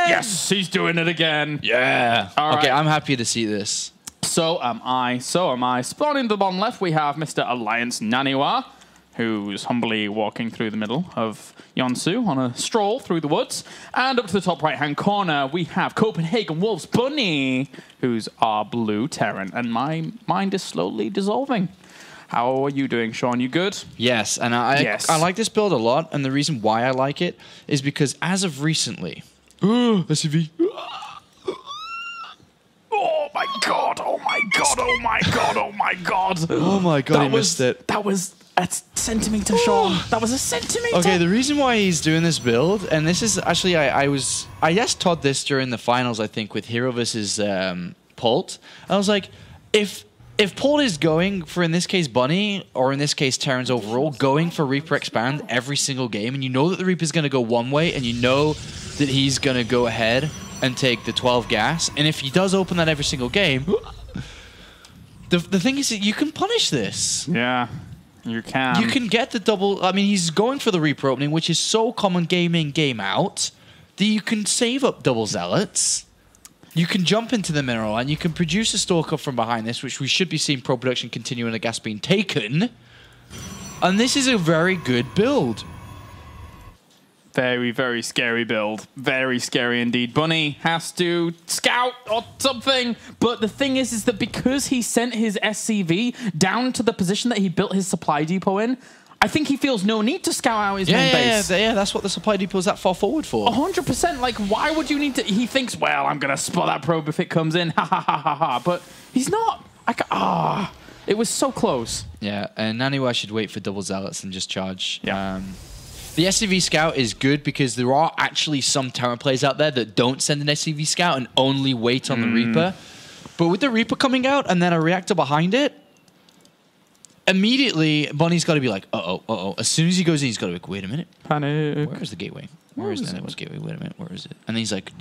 again! Yes, he's doing it again. Yeah. All okay, right. I'm happy to see this. So am I. So am I. Spawning to the bottom left, we have Mr. Alliance Naniwa, who's humbly walking through the middle of Yonsu on a stroll through the woods. And up to the top right-hand corner, we have Copenhagen Wolves Bunny, who's our blue Terran. And my mind is slowly dissolving. How are you doing, Sean? You good? Yes, and I like this build a lot, and the reason why I like it is because as of recently... SCV. Oh my god, oh my god, oh my god, oh my god. Oh my god, he missed it. That was a centimeter, Sean. That was a centimeter. Okay, the reason why he's doing this build, and this is actually, I yes taught this during the finals, I think, with Hero versus Polt. I was like, if Polt is going for, in this case, Bunny, or in this case, Terrans overall, going for Reaper Expand every single game, and you know that the Reaper's going to go one way, and you know that he's going to go ahead and take the 12 gas, and if he does open that every single game, the thing is that you can punish this. Yeah, you can. You can get the double... I mean, he's going for the Reaper opening, which is so common game in, game out, that you can save up double Zealots. You can jump into the mineral, and you can produce a Stalker from behind this, which we should be seeing pro production continue and the gas being taken. And this is a very good build. Very, very scary build. Very scary indeed. Bunny has to scout or something. But the thing is that because he sent his SCV down to the position that he built his supply depot in, I think he feels no need to scout out his main base. Yeah, that's what the supply depot is that far forward for. 100%. Like, why would you need to... He thinks, well, I'm going to spot that probe if it comes in. Ha, ha, ha, ha, ha. But he's not. It was so close. Yeah, and Naniwa should wait for double Zealots and just charge. Yeah. The SCV Scout is good because there are actually some Terran players out there that don't send an SCV Scout and only wait on the Reaper. But with the Reaper coming out and then a reactor behind it, immediately, Bunny's got to be like, uh-oh. As soon as he goes in, he's got to be like, wait a minute. Panic. Where is the gateway? Where is Naniwa's gateway? Wait a minute, where is it? And then he's like,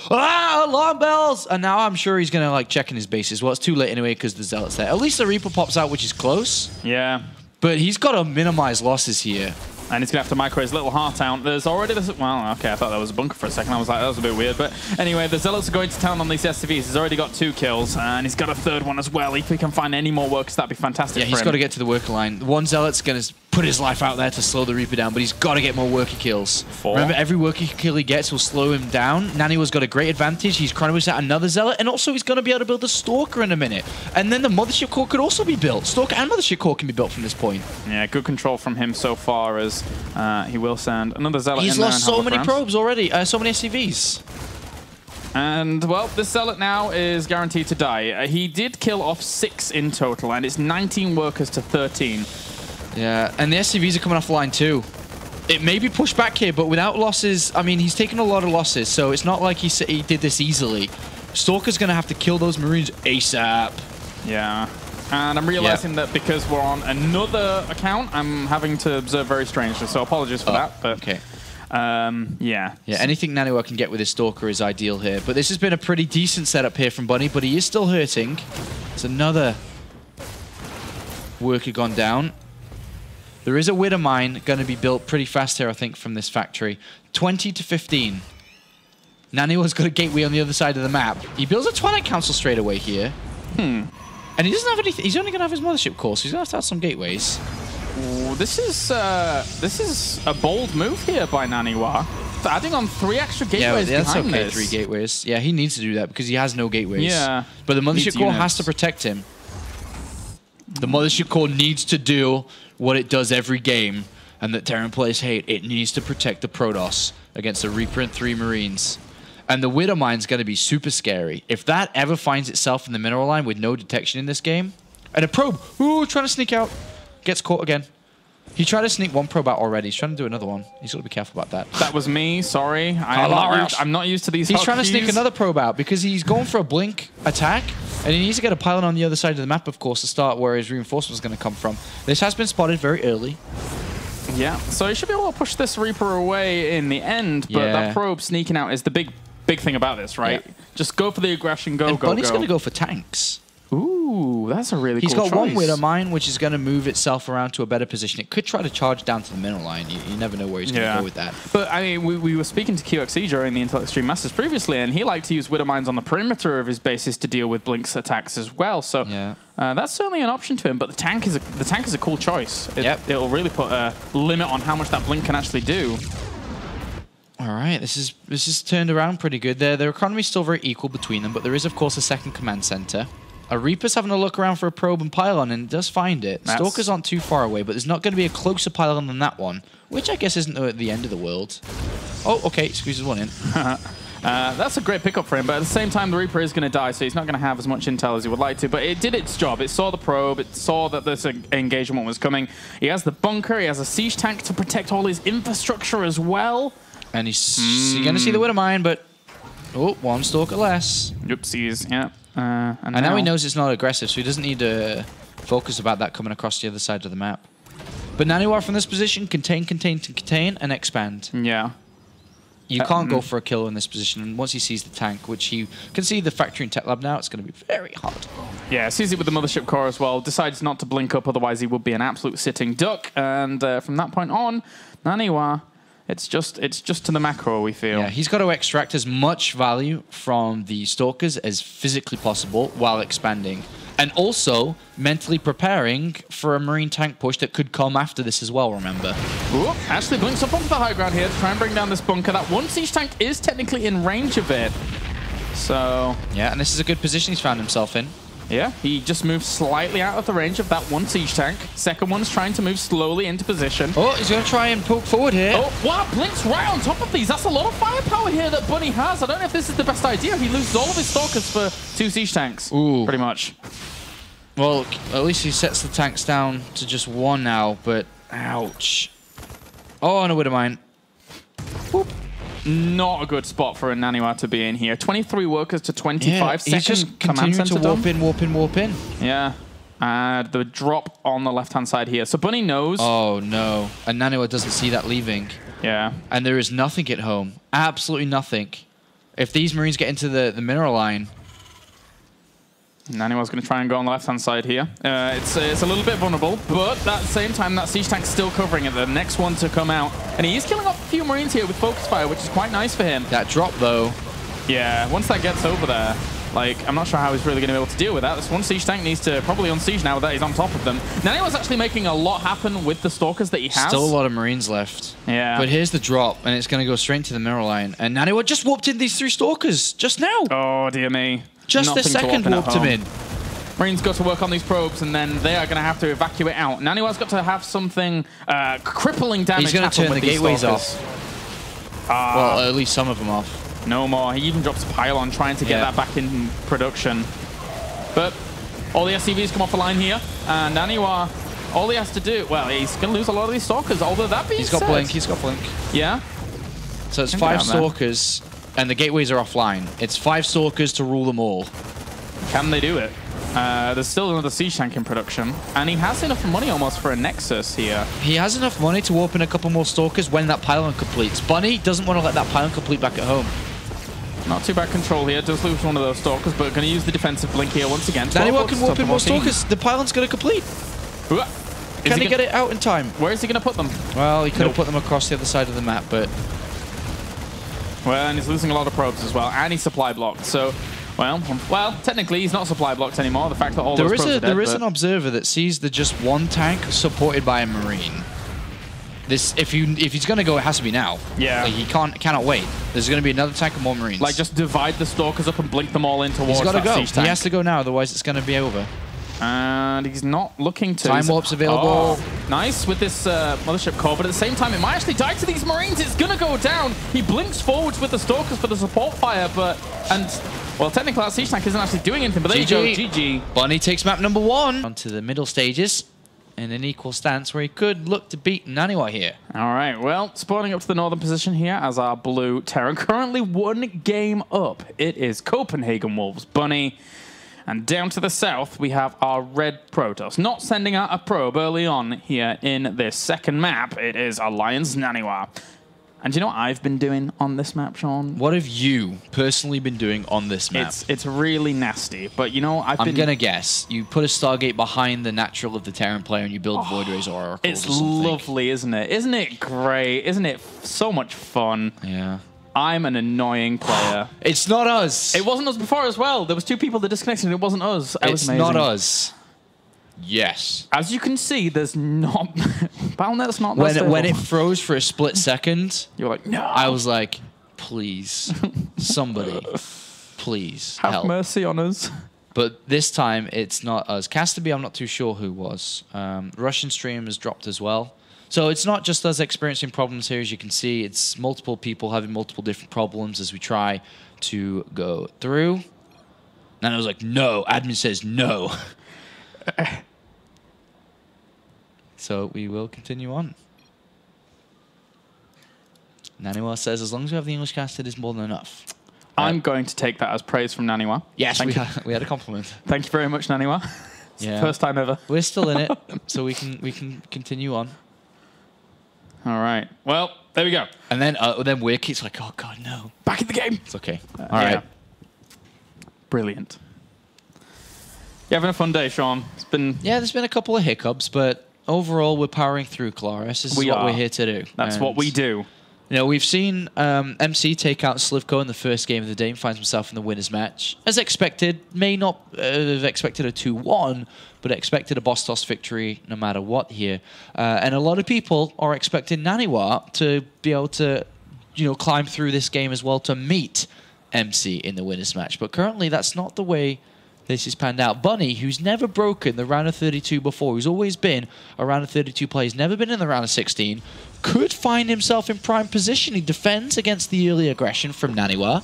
alarm bells! And now I'm sure he's going to like check in his bases. Well, it's too late anyway because the Zealot's there. At least the Reaper pops out, which is close. Yeah. But he's got to minimize losses here. And he's going to have to micro his little heart out. There's already this... Well, okay, I thought that was a bunker for a second. I was like, that was a bit weird. But anyway, the Zealots are going to town on these SCVs. He's already got 2 kills, and he's got a 3rd one as well. If we can find any more workers, that'd be fantastic. Yeah, he's got to get to the worker line. One Zealot's going to put his life out there to slow the Reaper down, but he's got to get more worker kills. 4. Remember, every worker kill he gets will slow him down. Naniwa's got a great advantage. He's trying to push out another Zealot, and also he's going to be able to build a Stalker in a minute. And then the Mothership Core could also be built. Stalker and Mothership Core can be built from this point. Yeah, good control from him so far as he will send another Zealot in there. He's lost so many probes already, so many SCVs. And, well, this Zealot now is guaranteed to die. He did kill off 6 in total, and it's 19 workers to 13. Yeah, and the SCVs are coming off the line too. It may be pushed back here, but without losses, I mean, he's taken a lot of losses, so it's not like he did this easily. Stalker's going to have to kill those Marines ASAP. Yeah. And I'm realizing that because we're on another account, I'm having to observe very strangely, so apologies for that. But okay. Yeah, anything Naniwa can get with his Stalker is ideal here. But this has been a pretty decent setup here from Bunny, but he is still hurting. It's another worker gone down. There is a Widow Mine going to be built pretty fast here, I think, from this factory. 20 to 15. Naniwa's got a gateway on the other side of the map. He builds a Twilight Council straight away here. And he doesn't have anything. He's only going to have his Mothership Core, so he's going to have some gateways. Ooh, this is a bold move here by Naniwa. Adding on 3 extra gateways that's behind okay, this. 3 gateways. Yeah, he needs to do that because he has no gateways. Yeah. But the Mothership Core units. has to protect him. The Mothership Core needs to do what it does every game, and that Terran players hate. It needs to protect the Protoss against the Reaper and 3 Marines. And the Widow Mine's going to be super scary. If that ever finds itself in the mineral line with no detection in this game, and a probe, ooh, trying to sneak out, gets caught again. He tried to sneak 1 probe out already. He's trying to do another one. He's got to be careful about that. That was me. Sorry. I'm not used to these. He's trying to sneak another probe out because he's going for a blink attack, and he needs to get a pylon on the other side of the map, of course, to start where his reinforcements are going to come from. This has been spotted very early. Yeah, so he should be able to push this Reaper away in the end, but that probe sneaking out is the big thing about this, right? Yeah. Just go for the aggression, go. Bunny's going to go for tanks. Ooh. Ooh, that's a really He's cool got choice. one Widow Mine, which is going to move itself around to a better position. It could try to charge down to the middle line. You never know where he's going to go with that. But, I mean, we were speaking to QXE during the Intel Extreme Masters previously, and he liked to use Widow Mines on the perimeter of his bases to deal with Blink's attacks as well. So that's certainly an option to him. But the tank is a cool choice. It'll really put a limit on how much that Blink can actually do. All right, this is turned around pretty good. Their economy is still very equal between them, but there is, of course, a second command center. A Reaper's having a look around for a probe and pylon, and does find it. Stalkers aren't too far away, but there's not going to be a closer pylon than that one, which I guess isn't at the end of the world. Oh, okay, squeezes one in. That's a great pickup for him, but at the same time, the Reaper is going to die, so he's not going to have as much intel as he would like to. But it did its job. It saw the probe. It saw that this engagement was coming. He has the bunker. He has a siege tank to protect all his infrastructure as well. And he's going to see the Widow Mine, but one Stalker less. Oopsies, yeah. And now he knows it's not aggressive, so he doesn't need to focus about that coming across the other side of the map. But Naniwa from this position, contain, and expand. Yeah. You can't go for a kill in this position, and once he sees the tank, which he can see the factory and tech lab now, it's going to be very hard. Yeah, sees it with the mothership core as well, decides not to blink up, otherwise he would be an absolute sitting duck, and from that point on, Naniwa... It's just to the macro, we feel. Yeah, he's got to extract as much value from the Stalkers as physically possible while expanding. And also mentally preparing for a Marine tank push that could come after this as well, remember. Ooh, actually blinks up onto the high ground here to try and bring down this bunker. That one siege tank is technically in range of it. So... Yeah, and this is a good position he's found himself in. Yeah, he just moved slightly out of the range of that one siege tank. Second one's trying to move slowly into position. Oh, he's going to try and poke forward here. Oh, wow, Blink's right on top of these. That's a lot of firepower here that Bunny has. I don't know if this is the best idea. He loses all of his Stalkers for 2 siege tanks. Ooh. Pretty much. Well, at least he sets the tanks down to just 1 now, but ouch. Oh, and a Widow Mine. Whoop. Not a good spot for a Naniwa to be in here. 23 workers to 25. Yeah, he's just continuing to warp in. Yeah. The drop on the left-hand side here. So Bunny knows. Oh, no. And Naniwa doesn't see that leaving. Yeah. And there is nothing at home. Absolutely nothing. If these Marines get into the mineral line... Naniwa's going to try and go on the left-hand side here. It's a little bit vulnerable, but at the same time, that siege tank's still covering it. The next one to come out. And he is killing off a few Marines here with focus fire, which is quite nice for him. That drop, though. Yeah, once that gets over there, like, I'm not sure how he's really going to be able to deal with that. This one siege tank needs to probably unsiege now that he's on top of them. Naniwa's actually making a lot happen with the Stalkers that he has. Still a lot of Marines left. Yeah. But here's the drop, and it's going to go straight to the mineral line. And Naniwa just warped in these 3 Stalkers just now. Oh, dear me. Just the second warped him in. Marines got to work on these probes, and then they are going to have to evacuate out. Naniwa's got to have something crippling damage. He's going to turn the gateways off. Well, at least some of them off. No more. He even drops a pylon trying to get that back in production. But all the SCVs come off the line here, and Naniwa, all he has to do, well, he's going to lose a lot of these Stalkers, although that being said... He's got Blink. Yeah. So it's 5 Stalkers, and the gateways are offline. It's 5 Stalkers to rule them all. Can they do it? There's still another siege tank in production, and he has enough money almost for a Nexus here. He has enough money to open a couple more Stalkers when that pylon completes. Bunny doesn't want to let that pylon complete back at home. Not too bad control here. Does lose one of those Stalkers, but going to use the defensive blink here once again. Naniwa can warp in more Stalkers. The pylon's going to complete. Can he get it out in time? Where is he going to put them? Well, he could have put them across the other side of the map, but... Well, and he's losing a lot of probes as well, and he's supply blocked, so... Well, technically he's not supply blocked anymore. The fact that all those probes are dead, there is an observer that sees the just 1 tank supported by a Marine. This, if he's going to go, it has to be now. Yeah. Like, he cannot wait. There's going to be another tank and more Marines. Like, just divide the Stalkers up and blink them all in towards He's got to go. siege tank. He has to go now, otherwise it's going to be over. And he's not looking to. Time warp's available. Oh, nice with this mothership core, but at the same time, it might actually die to these Marines. It's going to go down. He blinks forwards with the Stalkers for the support fire, well, technically that siege tank isn't actually doing anything, but there you go, GG. Bunny takes map number 1. Onto the middle stages in an equal stance where he could look to beat Naniwa here. All right, well, spawning up to the northern position here as our blue Terran. Currently 1 game up. It is Copenhagen Wolves, Bunny. And down to the south, we have our red Protoss. Not sending out a probe early on here in this second map. It is Alliance Naniwa. And do you know what I've been doing on this map, Sean? What have you personally been doing on this map? It's really nasty, but you know, I'm gonna guess you put a Stargate behind the natural of the Terran player and you build Void Rays or Oracles. It's or something. lovely, isn't it? Isn't it great? Isn't it so much fun? Yeah. I'm an annoying player. It's not us. It wasn't us before as well. There was 2 people that disconnected and it wasn't us. It was amazing. Not us. Yes. As you can see, there's not... Battle.net's not that stable. When it froze for a split second, You're like, no. I was like, please, somebody, please Have help. mercy on us. But this time, it's not us. Casterby, I'm not too sure who was. Russian stream has dropped as well. So it's not just us experiencing problems here, as you can see. It's multiple people having multiple different problems as we try to go through. And I was like, no. Admin says no. So we will continue on. Naniwa says, as long as we have the English casted, it's more than enough. I'm going to take that as praise from Naniwa. Yes, we had a compliment. Thank you very much, Naniwa. It's the first time ever. We're still in it, so we can continue on. All right. Well, there we go. And then Weirkeep's like, oh god, no. Back in the game. It's okay. All right. Yeah. Brilliant. You having a fun day, Sean? It's been... Yeah, there's been a couple of hiccups, but overall, we're powering through, Claris. This is what we're here to do. That's what we do. You know, we've seen MC take out Slivko in the first game of the day and finds himself in the winner's match. As expected, may not have expected a 2-1, but expected a boss toss victory no matter what here. And a lot of people are expecting Naniwa to be able to, you know, climb through this game as well to meet MC in the winner's match. But currently, that's not the way this is panned out. Bunny, who's never broken the round of 32 before, who's always been a round of 32 player, he's never been in the round of 16, could find himself in prime position. He defends against the early aggression from Naniwa.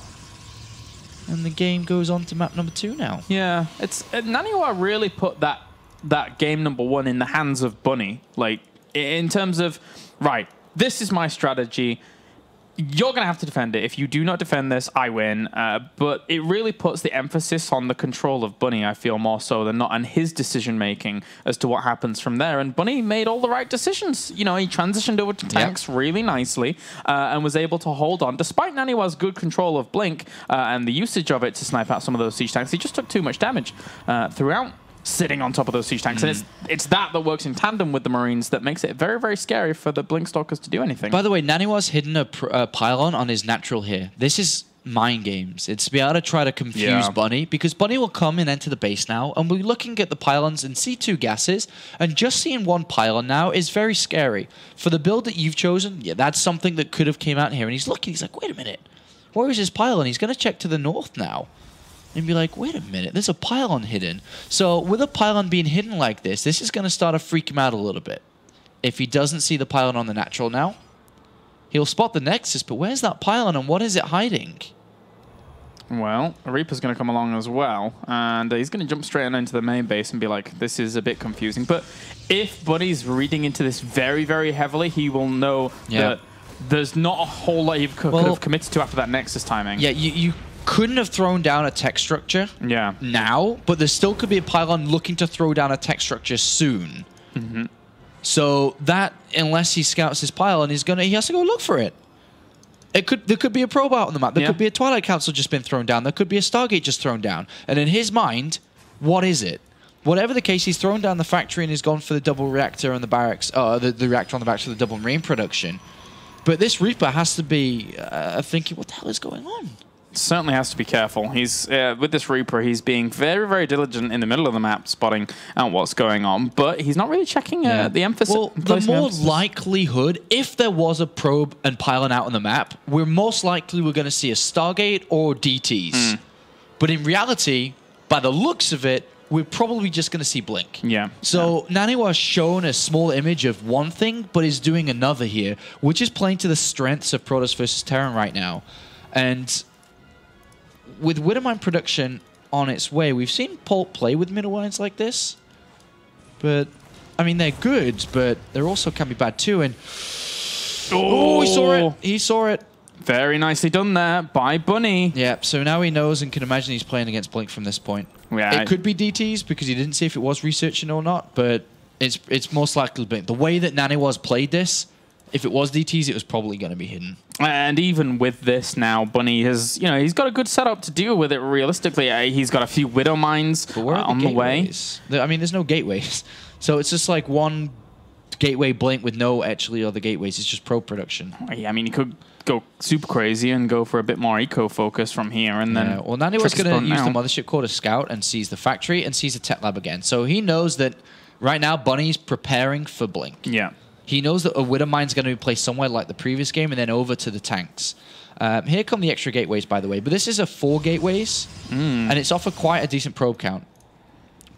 And the game goes on to map number 2 now. Yeah, it's Naniwa really put that game number 1 in the hands of Bunny. Like, in terms of, right, this is my strategy. You're going to have to defend it. If you do not defend this, I win. But it really puts the emphasis on the control of Bunny, I feel, more so than not, and his decision-making as to what happens from there. And Bunny made all the right decisions. You know, he transitioned over to tanks really nicely and was able to hold on. Despite Naniwa's good control of Blink and the usage of it to snipe out some of those siege tanks, he just took too much damage throughout sitting on top of those siege tanks. And it's that works in tandem with the Marines that makes it very, very scary for the Blink Stalkers to do anything. By the way, Naniwa's hidden a pylon on his natural here. This is mind games. It's to be able to try to confuse Bunny, because Bunny will come and enter the base now, and we're looking at the pylons and see 2 gases, and just seeing 1 pylon now is very scary. For the build that you've chosen, yeah, that's something that could have came out here, and he's looking, he's like, wait a minute, where is his pylon? He's going to check to the north now. And be like, wait a minute, there's a pylon hidden. So with a pylon being hidden like this is going to start to freak him out a little bit. If he doesn't see the pylon on the natural now, he'll spot the Nexus, but where's that pylon and what is it hiding? Well, Reaper's going to come along as well, and he's going to jump straight into the main base and be like, this is a bit confusing. But if Bunny's reading into this very, very heavily, he will know that there's not a whole lot he could have committed to after that Nexus timing. Yeah, you couldn't have thrown down a tech structure now, but there still could be a pylon looking to throw down a tech structure soon. So that, unless he scouts his pylon, he has to go look for it. There could be a probe out on the map. There could be a Twilight Council just been thrown down. There could be a Stargate just thrown down. And in his mind, what is it? Whatever the case, he's thrown down the factory and he's gone for the double reactor on the barracks, the reactor on the barracks for the double marine production. But this Reaper has to be thinking, what the hell is going on? Certainly has to be careful. He's with this Reaper, he's being very, very diligent in the middle of the map, spotting out what's going on, but he's not really checking the emphasis. Well, the more likelihood, if there was a probe and pylon out on the map, we're most likely going to see a Stargate or DTs. But in reality, by the looks of it, we're probably just going to see Blink. So Naniwa's shown a small image of one thing, but is doing another here, which is playing to the strengths of Protoss versus Terran right now. And with Widowmine production on its way, we've seen Pulp play with middle lines like this. But, I mean, they're good, but they also can be bad too. And oh, he saw it. He saw it. Very nicely done there by Bunny. Yeah, so now he knows and can imagine he's playing against Blink from this point. It could be DTs because he didn't see if it was researching or not, but it's most likely Blink. The way that Naniwa's played this, If it was DTs, it was probably going to be hidden. And even with this now, Bunny has, he's got a good setup to deal with it realistically. He's got a few Widow Mines on the way. I mean, there's no gateways. So it's just like one gateway blink with no actually other gateways. It's just probe production. Yeah, I mean, you could go super crazy and go for a bit more eco focus from here. And then well, Naniwa's going to use the mothership core to scout and seize the factory and seize the tech lab again. So he knows that right now Bunny's preparing for blink. Yeah. He knows that a Widow Mine's going to be placed somewhere like the previous game and then over to the tanks. Here come the extra gateways, by the way. But this is a 4 gateways, and it's off quite a decent probe count.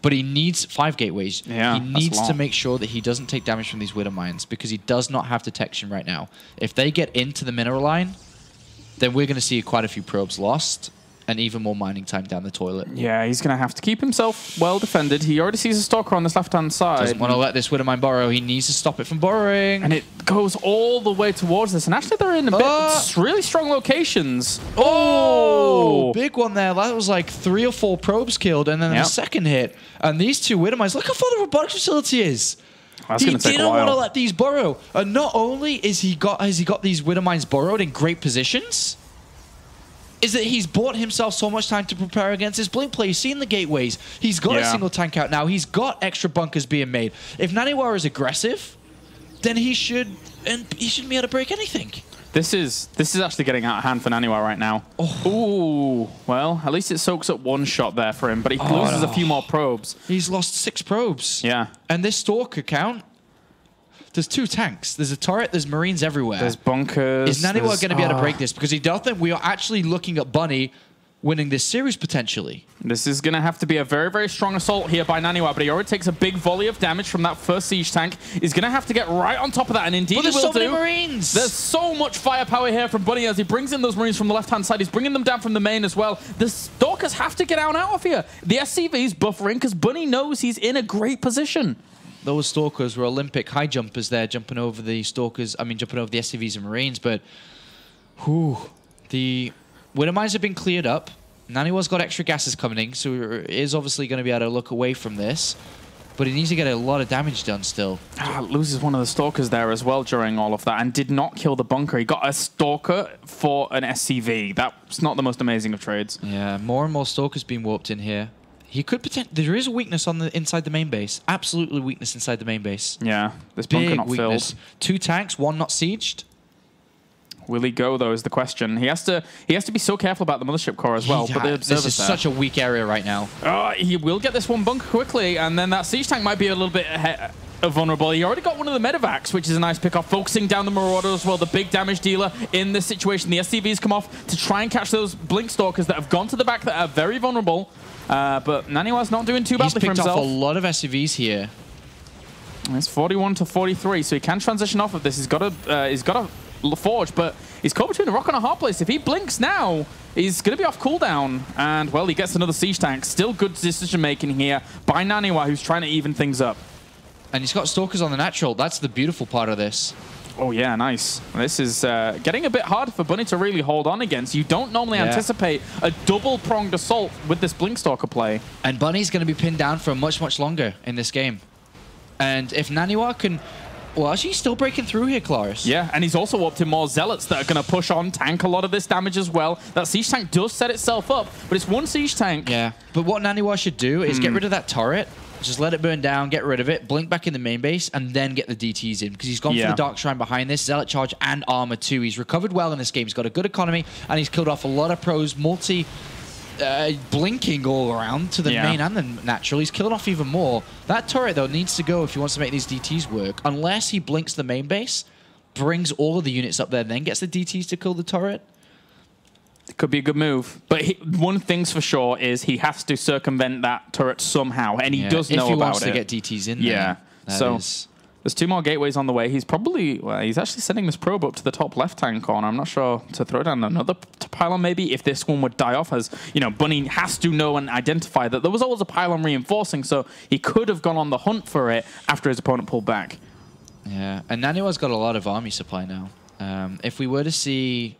But he needs 5 gateways. Yeah, he needs to make sure that he doesn't take damage from these Widow Mines because he does not have detection right now. If they get into the mineral line, then we're going to see quite a few probes lost. And even more mining time down the toilet. Yeah, he's going to have to keep himself well defended. He already sees a Stalker on this left-hand side. Doesn't want to let this Widow Mine burrow. He needs to stop it from burrowing. And it goes all the way towards this. And actually, they're in a bit really strong locations. Oh! Big one there. That was like 3 or 4 probes killed. And then the second hit. And these 2 Widow Mines. Look how far the robotics facility is. That's he didn't want to let these burrow. And not only has he got these Widow Mines burrowed in great positions, is that he's bought himself so much time to prepare against his blink play. He's seen the gateways. He's got a single tank out now. He's got extra bunkers being made. If Naniwa is aggressive, then he shouldn't be able to break anything. This is actually getting out of hand for Naniwa right now. Oh. Ooh. Well, at least it soaks up 1 shot there for him, but he loses a few more probes. He's lost 6 probes. Yeah. And this Stalker count, there's 2 tanks. There's a turret. There's Marines everywhere. There's bunkers. Is Naniwa going to be able to break this? Because he does think we are actually looking at Bunny winning this series potentially. This is going to have to be a very, very strong assault here by Naniwa, but he already takes a big volley of damage from that first siege tank. He's going to have to get right on top of that, and indeed he will so many Marines. There's so much firepower here from Bunny as he brings in those Marines from the left-hand side. He's bringing them down from the main as well. The Stalkers have to get out of here. The SCV's buffering because Bunny knows he's in a great position. Those Stalkers were Olympic high jumpers there, jumping over the Stalkers, jumping over the SCVs and Marines, but the Widow Mines have been cleared up. Naniwa's got extra gases coming in, so he is obviously going to be able to look away from this, but he needs to get a lot of damage done still. Loses one of the Stalkers there as well during all of that, and did not kill the bunker. He got a Stalker for an SCV. That's not the most amazing of trades. Yeah, more and more Stalkers being warped in here. He could there is a weakness on inside the main base. Absolutely weakness inside the main base. Yeah, this bunker not filled. 2 tanks, 1 not sieged. Will he go though? Is the question. He has to be so careful about the mothership core as well. But the this is such a weak area right now. He will get this one bunker quickly, and then that siege tank might be a little bit vulnerable. He already got one of the medevacs, which is a nice pick-off, focusing down the Marauder as well, the big damage dealer in this situation. The SCVs come off to try and catch those Blink Stalkers that have gone to the back that are very vulnerable. But Naniwa's not doing too badly for himself. He's picked off a lot of SCVs here. It's 41 to 43, so he can transition off of this. He's got a forge, but he's caught between a rock and a hard place. If he blinks now, he's going to be off cooldown. And, well, he gets another siege tank. Still good decision-making here by Naniwa, who's trying to even things up. And he's got Stalkers on the natural. That's the beautiful part of this. Oh, yeah, nice. This is getting a bit hard for Bunny to really hold on against. You don't normally anticipate a double-pronged assault with this Blink Stalker play. And Bunny's going to be pinned down for much, much longer in this game. And if Naniwa can... Well, actually, he's still breaking through here, Claris. Yeah, and he's also up to more Zealots that are going to push on, tank a lot of this damage as well. That siege tank does set itself up, but it's one siege tank. Yeah, but what Naniwa should do is get rid of that turret, just let it burn down, get rid of it, blink back in the main base, and then get the DTs in, because he's gone for the Dark Shrine behind this, Zealot Charge and Armor too. He's recovered well in this game. He's got a good economy, and he's killed off a lot of pros, blinking all around to the main and the natural. He's killing off even more. That turret, though, needs to go if he wants to make these DTs work, unless he blinks the main base, brings all of the units up there, then gets the DTs to kill the turret. It could be a good move. But one thing's for sure is he has to circumvent that turret somehow, and he does know about it. If he wants to get DTs in there. So there's 2 more gateways on the way. He's probably, well, he's actually sending this probe up to the top left-hand corner. I'm not sure to throw down another pylon maybe if this one would die off, as, you know, Bunny has to know and identify that there was always a pylon reinforcing, so he could have gone on the hunt for it after his opponent pulled back. Yeah, and Naniwa's got a lot of army supply now. If we were to see...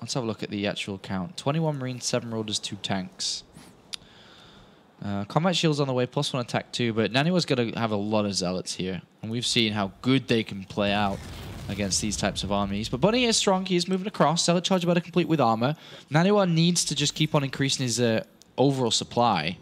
Let's have a look at the actual count. 21 Marines, 7 Marauders, 2 tanks. Combat shields on the way, +1 attack too, but Naniwa's going to have a lot of Zealots here. And we've seen how good they can play out. against these types of armies. But Bunny is strong. He is moving across. Zealot Charge about to complete with armor. Naniwa needs to just keep on increasing his overall supply.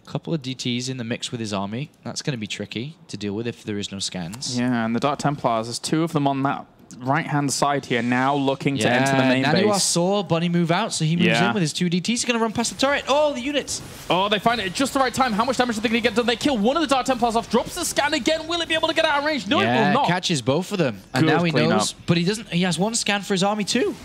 A couple of DTs in the mix with his army. That's going to be tricky to deal with if there is no scans. Yeah, and the Dark Templars, there's 2 of them on that right-hand side here, now looking to enter the main Naniwa base. saw Bunny move out, so he moves in with his 2 DTs. He's going to run past the turret. Oh, the units. Oh, they find it at just the right time. How much damage are they going to get done? They kill one of the Dark Templars off, drops the scan again. Will it be able to get out of range? No, it will not. Catches both of them. And Good now he knows, up. but he doesn't. He has 1 scan for his army too.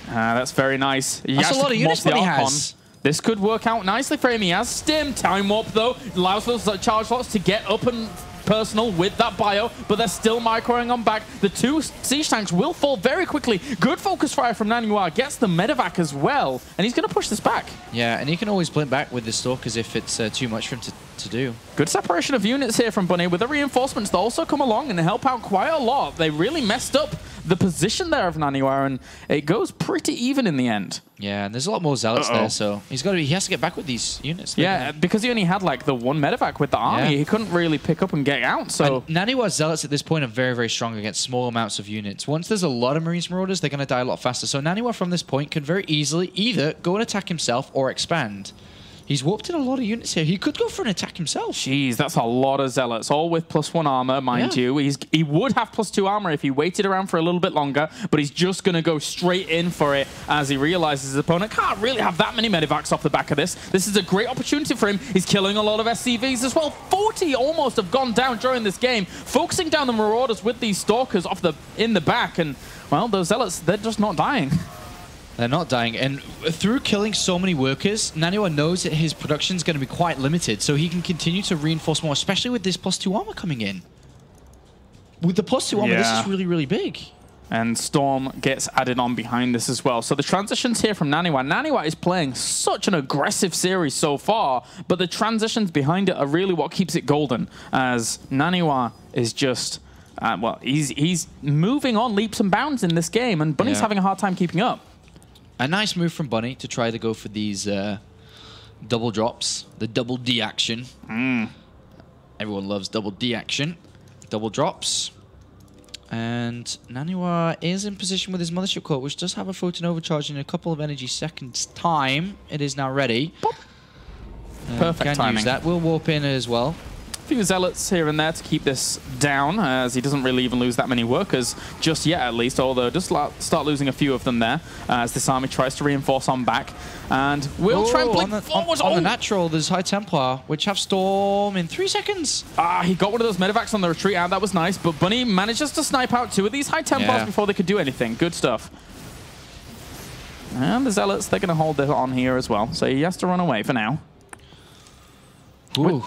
That's very nice. That's a lot of units Bunny has. This could work out nicely for him. He has Stim. Time Warp, though, allows those charge slots to get up and personal with that bio, but they're still microing on back. The 2 siege tanks will fall very quickly. Good focus fire from Naniwa. Gets the medevac as well, and he's going to push this back. Yeah, and he can always blink back with the Stalkers if it's too much for him to do. Good separation of units here from Bunny with the reinforcements that also come along and help out quite a lot. They really messed up the position there of Naniwa, and it goes pretty even in the end. Yeah, and there's a lot more Zealots there, so he has to get back with these units. Yeah, because he only had like the 1 medevac with the army, he couldn't really pick up and get out. So Naniwa's Zealots at this point are very, very strong against small amounts of units. Once there's a lot of Marines Marauders, they're going to die a lot faster. So Naniwa from this point can very easily either go and attack himself or expand. He's warped in a lot of units here. He could go for an attack himself. Jeez, that's a lot of Zealots, all with +1 armor, mind you. He would have +2 armor if he waited around for a little bit longer, but he's just going to go straight in for it as he realizes his opponent can't really have that many medevacs off the back of this. This is a great opportunity for him. He's killing a lot of SCVs as well. 40 almost have gone down during this game, focusing down the Marauders with these Stalkers in the back, and, well, those Zealots, they're just not dying. They're not dying. And through killing so many workers, Naniwa knows that his production is going to be quite limited, so he can continue to reinforce more, especially with this +2 armor coming in. With the +2 armor, this is really, really big. And Storm gets added on behind this as well. So the transitions here from Naniwa. Naniwa is playing such an aggressive series so far, but the transitions behind it are really what keeps it golden, as Naniwa is just... well, he's moving on leaps and bounds in this game, and Bunny's having a hard time keeping up. A nice move from Bunny to try to go for these double drops, the double D action. Everyone loves double D action. Double drops. And Naniwa is in position with his Mothership Core, which does have a photon overcharge in a couple of energy seconds' time. It is now ready. Perfect timing. Use that. We'll warp in as well. A few Zealots here and there to keep this down, as he doesn't really even lose that many workers just yet, at least, although just start losing a few of them there as this army tries to reinforce on back. And we'll try and blink forward. On the natural, there's High Templar, which have Storm in 3 seconds. He got one of those medevacs on the retreat out. That was nice, but Bunny manages to snipe out 2 of these High Templars before they could do anything. Good stuff. And the Zealots, they're going to hold it on here as well, so he has to run away for now. Ooh.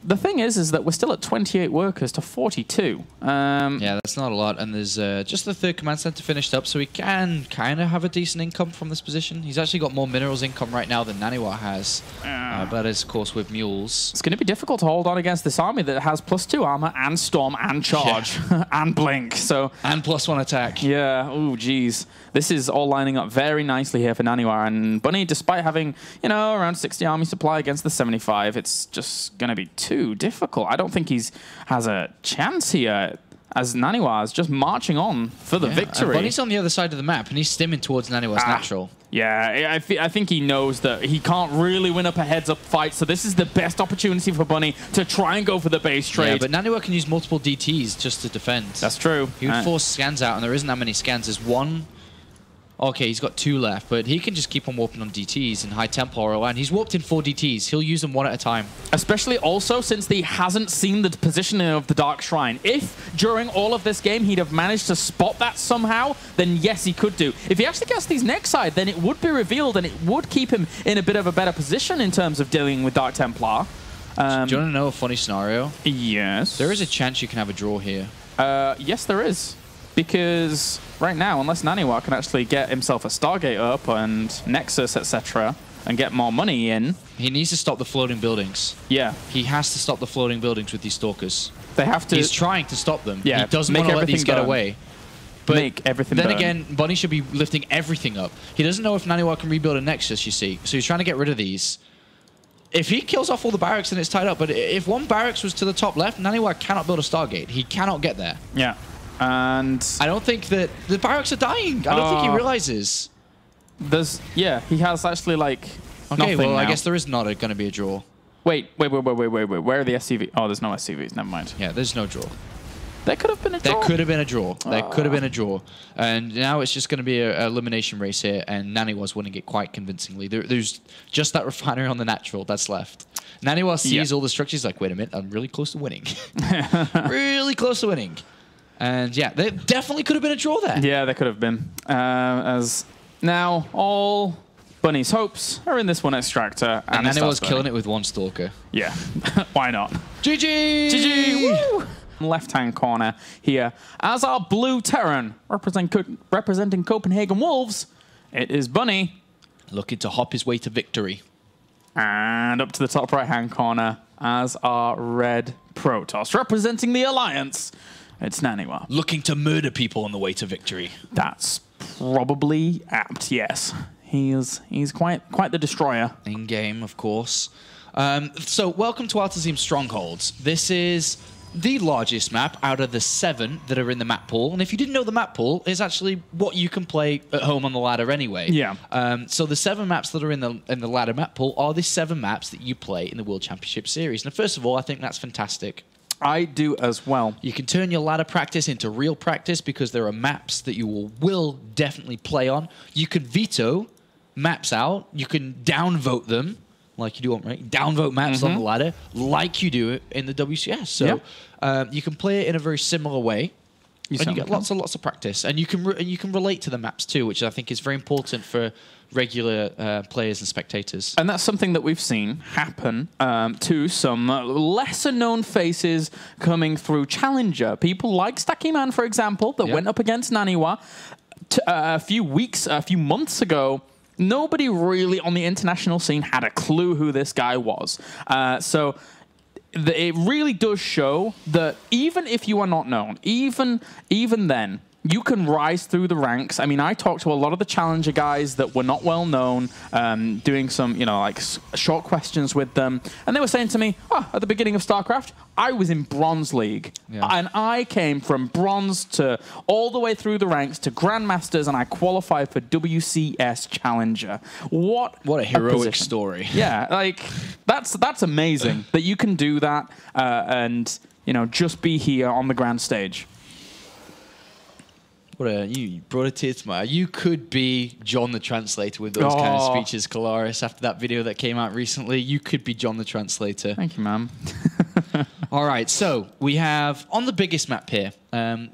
The thing is that we're still at 28 workers to 42. Yeah, that's not a lot. And there's just the 3rd command center finished up, so he can kind of have a decent income from this position. He's actually got more minerals income right now than Naniwa has. But that is, of course, with mules. It's going to be difficult to hold on against this army that has +2 armor and Storm and Charge and Blink. So and +1 attack. Yeah. Oh, geez. This is all lining up very nicely here for Naniwa. And Bunny, despite having, you know, around 60 army supply against the 75, it's just going to be too difficult. I don't think has a chance here, as Naniwa is just marching on for the victory. And Bunny's on the other side of the map, and he's stimming towards Naniwa's natural. Yeah, I think he knows that he can't really win up a heads-up fight, so this is the best opportunity for Bunny to try and go for the base trade. Yeah, but Naniwa can use multiple DTs just to defend. That's true. He would force scans out, and there isn't that many scans. There's 1... Okay, he's got 2 left, but he can just keep on warping on DTs and High Templar, and he's warped in 4 DTs. He'll use them 1 at a time. Especially also since he hasn't seen the positioning of the Dark Shrine. If during all of this game he'd have managed to spot that somehow, then yes, he could do. If he actually gets these next side, then it would be revealed, and it would keep him in a bit of a better position in terms of dealing with Dark Templar. Do you want to know a funny scenario? Yes. There is a chance you can have a draw here. Yes, there is. Because right now, unless Naniwa can actually get himself a Stargate up and Nexus, etc., and get more money in... He needs to stop the floating buildings. Yeah. He has to stop the floating buildings with these Stalkers. They have to... He's trying to stop them. Yeah, he doesn't want to let these get away. But make everything then again, Bunny should be lifting everything up. He doesn't know if Naniwa can rebuild a Nexus, you see. So he's trying to get rid of these. If he kills off all the barracks, then it's tied up. But if 1 barracks was to the top left, Naniwa cannot build a Stargate. He cannot get there. Yeah. And I don't think that the Pyrox are dying. I don't think he realizes. Yeah, he has actually like. Okay, well, now. I guess there is not going to be a draw. Wait. Where are the SCVs? Oh, there's no SCVs. Never mind. Yeah, there's no draw. There could have been a draw. There could have been a draw. There could have been a draw. And now it's just going to be an elimination race here, and Naniwa's winning it quite convincingly. There's just that refinery on the natural that's left. Naniwa sees all the structures, like, wait a minute, I'm really close to winning. Really close to winning. And yeah, there definitely could have been a draw there. Yeah, there could have been. As now all Bunny's hopes are in this one extractor. And Naniwa's killing it with one stalker. Yeah, why not? GG! GG! Woo! Left-hand corner here, as our blue Terran representing Copenhagen Wolves, it is Bunny. Looking to hop his way to victory. And up to the top right-hand corner, as our red Protoss representing the Alliance, it's Naniwa. Looking to murder people on the way to victory. That's probably apt, yes. He's quite the destroyer. In-game, of course. So, welcome to Altazim Strongholds. This is the largest map out of the 7 that are in the map pool. And if you didn't know, the map pool is actually what you can play at home on the ladder anyway. Yeah. So the 7 maps that are in the ladder map pool are the 7 maps that you play in the World Championship Series. And first of all, I think that's fantastic. I do as well. You can turn your ladder practice into real practice because there are maps that you will definitely play on. You can veto maps out. You can downvote them. Like you do on, right? Downvote maps on the ladder, like you do in the WCS. So you can play it in a very similar way, and you get lots of practice, and you can relate to the maps too, which I think is very important for regular players and spectators. And that's something that we've seen happen to some lesser-known faces coming through Challenger. People like Stacky Man, for example, that went up against Naniwa a few months ago. Nobody really on the international scene had a clue who this guy was. So it really does show that even if you are not known, even then, you can rise through the ranks. I mean, I talked to a lot of the Challenger guys that were not well known, doing some, like short questions with them. And they were saying to me, at the beginning of Starcraft, I was in Bronze League. Yeah. And I came from Bronze to all the way through the ranks to Grandmasters, and I qualified for WCS Challenger. What a heroic story. Yeah, like, that's amazing that you can do that and, just be here on the grand stage. You brought a tear to my eye. You could be John the Translator with those kind of speeches, Kalaris. After that video that came out recently, you could be John the Translator. Thank you, ma'am. All right, so we have, on the biggest map here,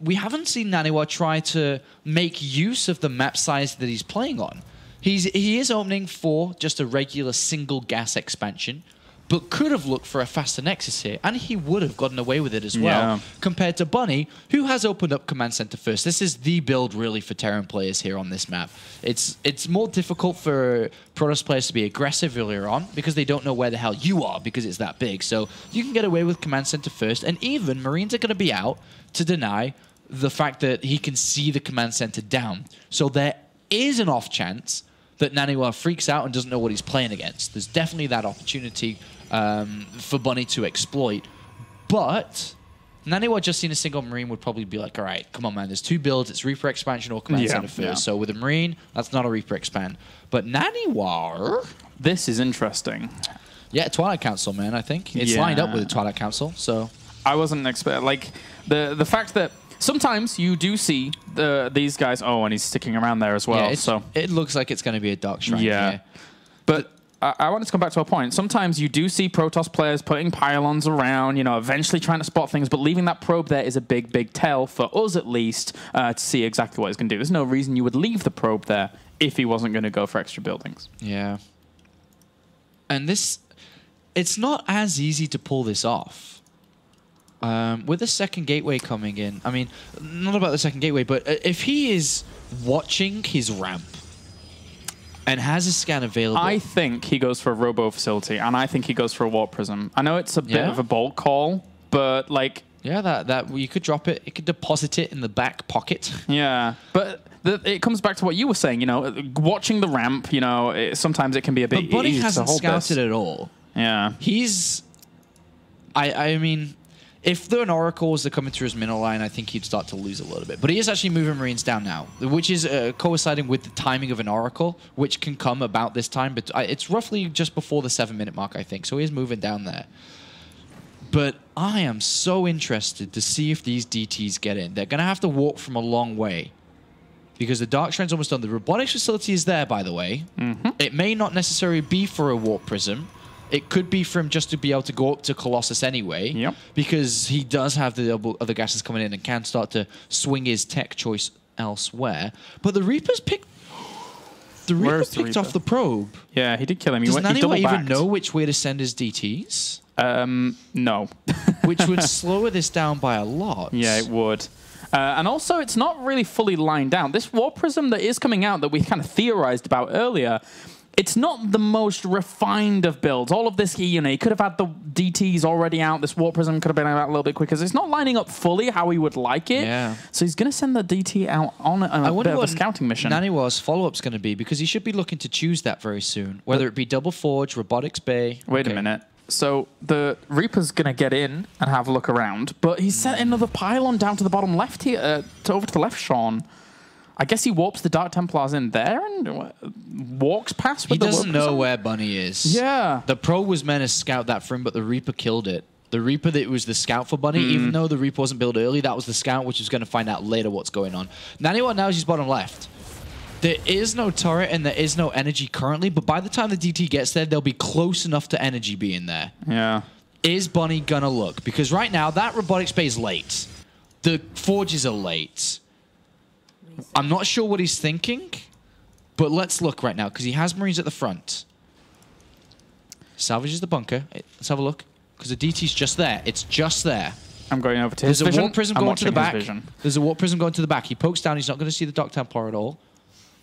we haven't seen Naniwa try to make use of the map size that he's playing on. He is opening for just a regular single gas expansion, but could have looked for a faster Nexus here, and he would have gotten away with it as well, compared to Bunny, who has opened up Command Center first. This is the build, really, for Terran players here on this map. It's more difficult for Protoss players to be aggressive earlier on, because they don't know where the hell you are, because it's that big. So you can get away with Command Center first, and even Marines are going to be out to deny the fact that he can see the Command Center down. So there is an off chance that Naniwa freaks out and doesn't know what he's playing against. There's definitely that opportunity for Bunny to exploit. But Naniwa just seeing a single Marine would probably be like, all right, come on, man, there's 2 builds. It's Reaper Expansion or Command Center first. So with a Marine, that's not a Reaper Expand. But Naniwa... This is interesting. Yeah, Twilight Council, man, I think. It's lined up with the Twilight Council, so... I wasn't expecting... Like, the fact that sometimes you do see these guys... Oh, and he's sticking around there as well. Yeah, it looks like it's going to be a Dark Shrine here. But I wanted to come back to a point. Sometimes you do see Protoss players putting pylons around, eventually trying to spot things, but leaving that probe there is a big, big tell, for us at least, to see exactly what he's going to do. There's no reason you would leave the probe there if he wasn't going to go for extra buildings. Yeah. And it's not as easy to pull this off. With the second gateway coming in, I mean, not about the second gateway, but if he is watching his ramp, and has a scan available, I think he goes for a robo facility, and I think he goes for a warp prism. I know it's a bit of a bold call, but like... Yeah, that you could drop it, you could deposit it in the back pocket. Yeah, but it comes back to what you were saying, watching the ramp, sometimes it can be a bit... But Bunny hasn't scouted at all. Yeah. He's... I mean, if there are oracles that coming through his middle line, I think he'd start to lose a little bit. But he is actually moving Marines down now, which is coinciding with the timing of an oracle, which can come about this time. But it's roughly just before the 7-minute mark, I think. So he is moving down there. But I am so interested to see if these DTs get in. They're going to have to walk from a long way because the Dark Shrine's almost done. The robotics facility is there, by the way. It may not necessarily be for a Warp Prism. It could be for him just to be able to go up to Colossus anyway, because he does have the other gases coming in and can start to swing his tech choice elsewhere. But the Reaper's picked... The Reaper picked off the probe. Yeah, he did kill him. Does Naniwa even know which way to send his DTs? No. Which would slow this down by a lot. Yeah, it would. And also, it's not really fully lined out. This Warp Prism that is coming out that we kind of theorized about earlier, it's not the most refined of builds. All of this, you know, he could have had the DTs already out. This Warp Prism could have been out a little bit quicker. So it's not lining up fully how he would like it. Yeah. So he's going to send the DT out on a bit of a scouting mission. Naniwa's follow-up's going to be, because he should be looking to choose that very soon. Whether it be Double Forge, Robotics Bay. Wait a minute. So the Reaper's going to get in and have a look around, but he's sent another pylon down to the bottom left here, over to the left, Sean. I guess he warps the Dark Templars in there and walks past with the Warp Prism. He doesn't know where Bunny is. Yeah. The Pro was meant to scout that for him, but the Reaper killed it. The Reaper that was the scout for Bunny, even though the Reaper wasn't built early, that was the scout, which is going to find out later what's going on. Naniwa now is his bottom left. There is no turret and there is no energy currently, but by the time the DT gets there, they'll be close enough to energy being there. Yeah. Is Bunny going to look? Because right now, that Robotics Bay is late. The Forges are late. I'm not sure what he's thinking, but let's look right now, because he has Marines at the front. Salvages the bunker. Let's have a look, because the DT's just there. It's just there. I'm going over to his vision. There's a Warp Prism going to the back. There's a Warp Prism going to the back. He pokes down. He's not going to see the Dark Templar at all.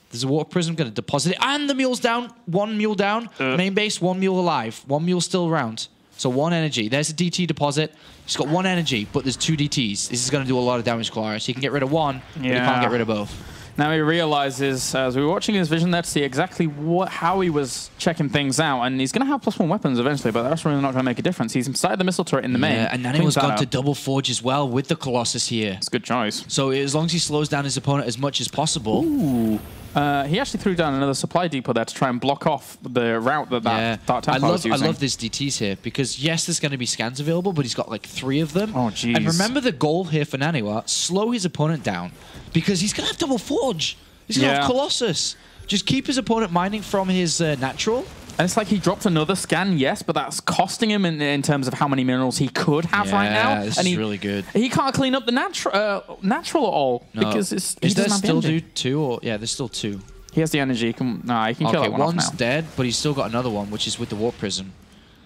There's a Warp Prism going to deposit it. And the mule's down. One mule down. Main base, one mule alive. One mule still around. So one energy. There's a DT deposit. He's got one energy, but there's two DTs. This is going to do a lot of damage to Clarius. He can get rid of one, but he can't get rid of both. Now he realizes, as we were watching his vision there, to see exactly how he was checking things out, and he's going to have +1 weapons eventually, but that's really not going to make a difference. He's inside the missile turret in the main. Yeah, and Naniwa's gone to Double Forge as well with the Colossus here. It's a good choice. So as long as he slows down his opponent as much as possible. Ooh. He actually threw down another supply depot there to try and block off the route that Dark Templar was using. I love these DTs here, because yes, there's going to be scans available, but he's got like 3 of them. Oh, jeez. And remember the goal here for Naniwa, slow his opponent down, because he's going to have Double Forge. He's going to have Colossus. Just keep his opponent mining from his natural. And it's like he dropped another scan, yes, but that's costing him in terms of how many minerals he could have right now. Yeah, this is really good. He can't clean up the natural at all, because he doesn't have the energy. Still 2? Or, yeah, there's still 2. He has the energy. He can kill that one off now. One's dead, but he's still got another one, which is with the Warp Prism.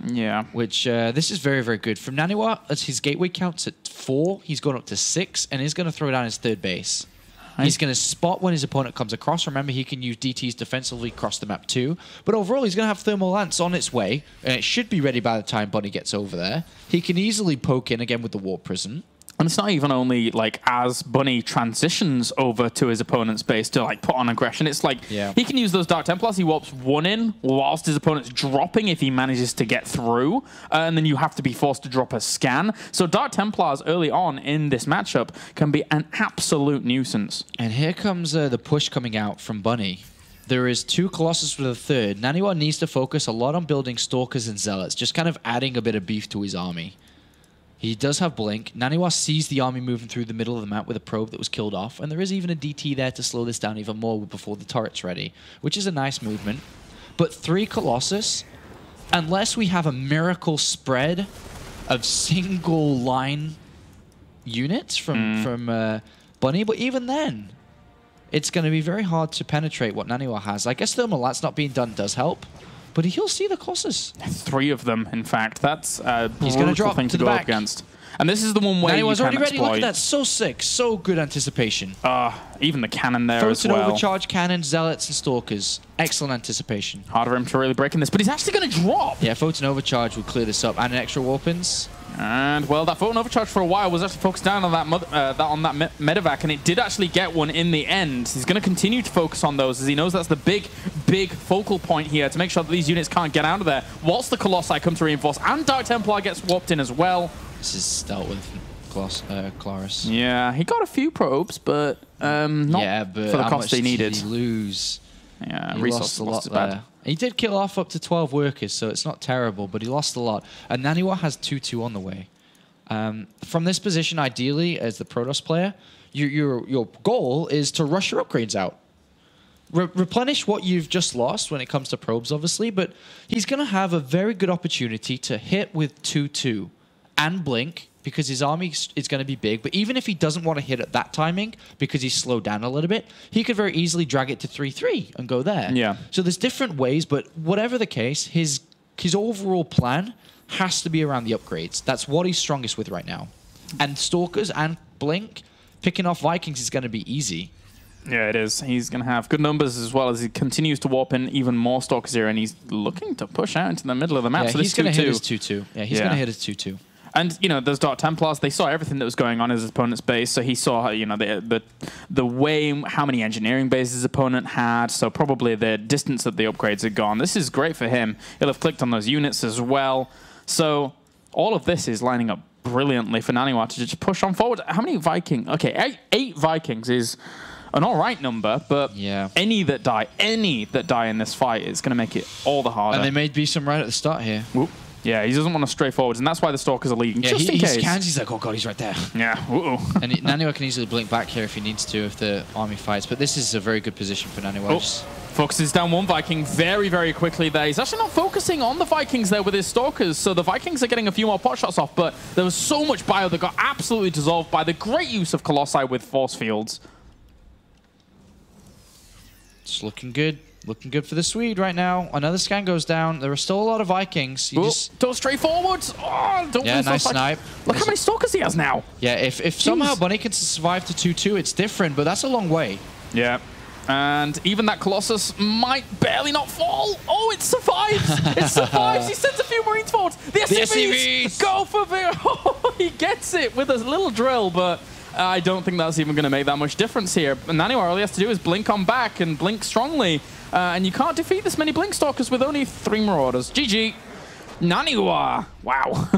Yeah. Which, this is very, very good. From Naniwa, as his gateway counts at 4, he's gone up to 6, and he's going to throw down his 3rd base. He's going to spot when his opponent comes across. Remember, he can use DTs defensively across the map too. But overall, he's going to have Thermal Lance on its way, and it should be ready by the time Bunny gets over there. He can easily poke in again with the Warp Prism. And it's not even only like as Bunny transitions over to his opponent's base to like put on aggression. It's like he can use those Dark Templars. He warps 1 in whilst his opponent's dropping if he manages to get through. And then you have to be forced to drop a scan. So Dark Templars early on in this matchup can be an absolute nuisance. And here comes the push coming out from Bunny. There is 2 Colossus with a 3rd. Naniwa needs to focus a lot on building Stalkers and Zealots, just kind of adding a bit of beef to his army. He does have Blink. Naniwa sees the army moving through the middle of the map with a probe that was killed off, and there is even a DT there to slow this down even more before the turret's ready, which is a nice movement. But 3 Colossus, unless we have a miracle spread of single line units from Bunny, but even then, it's going to be very hard to penetrate what Naniwa has. I guess Thermal Lance not being done does help. But he'll see the Colossus. 3 of them, in fact. That's a He's going to drop thing to go up against. And this is the one where Naniwa's you already can ready. Look at that. So sick. So good anticipation. Even the cannon there as well. Photon overcharge cannon, Zealots, and Stalkers. Excellent anticipation. Hard for him to really break in this, but he's actually going to drop. Yeah, Photon overcharge will clear this up. And an extra Warpins. And, well, that Photon overcharge for a while was actually focused down on that medevac, and it did actually get one in the end. He's going to continue to focus on those, as he knows that's the big focal point here to make sure that these units can't get out of there. Whilst the Colossi come to reinforce, and Dark Templar gets warped in as well. This is dealt with Claris. Yeah, he got a few probes, but not but for the how cost much they needed. Did he lose? Yeah, He resource lost a bad. lot there. He did kill off up to 12 workers, so it's not terrible, but he lost a lot. And Naniwa has 2-2 on the way. From this position, ideally, as the Protoss player, your goal is to rush your upgrades out. Replenish what you've just lost when it comes to probes, obviously, but he's going to have a very good opportunity to hit with 2-2 and blink, because his army is going to be big. But even if he doesn't want to hit at that timing because he's slowed down a little bit, he could very easily drag it to 3-3 and go there. Yeah. So there's different ways, but whatever the case, his overall plan has to be around the upgrades. That's what he's strongest with right now. And Stalkers and Blink, picking off Vikings is going to be easy. Yeah, it is. He's going to have good numbers as well as he continues to warp in even more Stalkers here, and he's looking to push out into the middle of the map. Yeah, so he's going to hit his 2-2. Yeah, he's going to hit his 2-2. And, you know, those Dark Templars, they saw everything that was going on in his opponent's base. So he saw, you know, the way, how many engineering bases his opponent had. So probably the distance that the upgrades had gone. This is great for him. He'll have clicked on those units as well. So all of this is lining up brilliantly for Naniwa to just push on forward. How many Vikings? Okay, eight Vikings is an all right number, but any that die in this fight is going to make it all the harder. And they made some right at the start here. Whoop. Yeah, he doesn't want to stray forwards, and that's why the Stalkers are leading, just in case. He scans, he's like, oh god, he's right there. Yeah, And Naniwa can easily blink back here if he needs to, if the army fights, but this is a very good position for Naniwa. Focuses down one Viking very, very quickly there. He's actually not focusing on the Vikings there with his Stalkers, so the Vikings are getting a few more pot shots off, but there was so much bio that got absolutely dissolved by the great use of Colossi with force fields. It's looking good. Looking good for the Swede right now. Another scan goes down. There are still a lot of Vikings. Don't stray forwards. Oh, don't nice snipe. Look how many Stalkers he has now. Yeah, if somehow Bunny can survive to 2-2, it's different, but that's a long way. Yeah. And even that Colossus might barely not fall. Oh, it survives. It survives. He sends a few Marines forward. The SCVs go for it. Oh, he gets it with a little drill, but I don't think that's even going to make that much difference here. And Naniwa, all he has to do is blink on back and blink strongly. And you can't defeat this many Blink Stalkers with only 3 Marauders. GG. Naniwa. Wow.